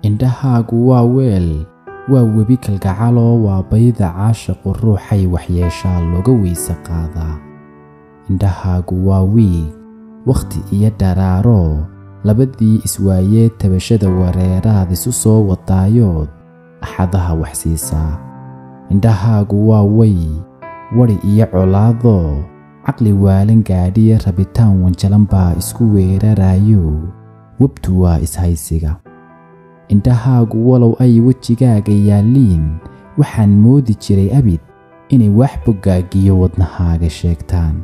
indhahaagu waa weel, waa webi kalgacaloo waa bayda caashiqu ruuxay waxyeeshaa looga weyse qaadaa. indhahaagu waa wiig, wakhti iyo dharaaro, labadii iswaayee tabashada wareeraad isu soo wadaayood axadaha wax siisaa. indhahaagu waa way, wari iyo colaadoo, caqli waalan gaadhiya rabitaan wanjalan baa isku weerarayo, webtu waa ishaysiga. indhahaagu walow ay wejigaaga yaalliin, waxaan moodi jiray abid inay wax boggaagiyo wadnahaaga sheegtaan.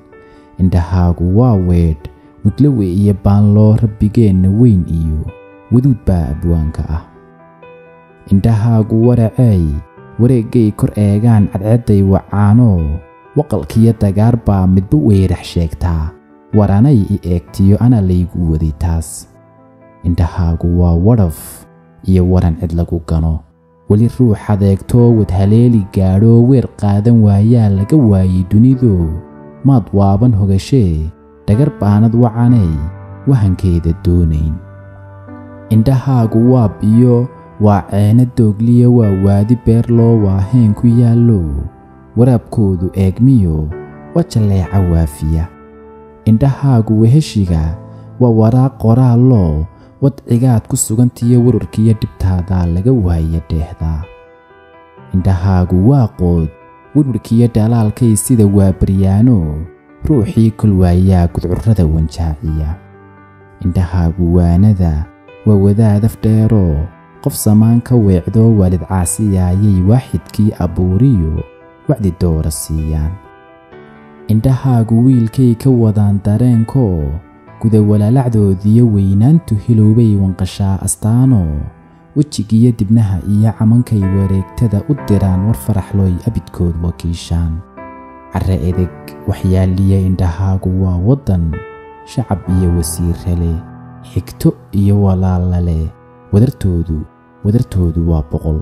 indhahaagu waa weedh, mudlawe iyo baanloo rabbigeenna weyn iyo waduud baa abwaanka ah. indhahaagu waraceey, wareeggay kor eegaan cadceedday wacaanoo, waqalkiyo dagaar baa midba weerax sheegtaa, waranay i eegtiyo ana laygu waday taas. indhahaagu waa wadhaf iyo waran cid lagu gano, weli ruux adeegtoo wadhaleeli gaadhoo weer qaadan waayaa laga waayey dunido, maad waaban hogashee dhagar baanad wacanay wahankeeda doonayn. indhahaagu waa biyo, waa ceena doogliya, waa waadi beerloo waa heen ku yaallo, waraabkoodu eegmiyo waa jalleeca waafiya. indhahaagu weheshiga, waa waraaq qoraallo, wadcigaad ku sugantiyo warwarkiyo dhibtaadaa laga waaya dheehdaa. indhahaagu waa qood, warwarkiyo dhalaalkay sida waa baryaano, ruuxii kol waayaa gudcurrada wanjaaciya. indhahaagu waanada, waa wadaadaf dheeroo, qof samaan ka weecdoo waalid caasiyaayay waaxidkii abuuriyo wacdi doora siiyaan. indhahaagu wiilkay ka wadaan dareenkoo, guda walaalacdoodiyo weynaantu hiloobay wanqashaa astaanoo, wejigiyo dibnaha iyo camankay wareegtada u diraan war faraxlooy abidkood wakiishaan. carre edeg waxyaaliya indhahaagu waa waddan, shacab iyo wasiirre leh, xigto iyo walaalla leh, wadartoodu waa boqol.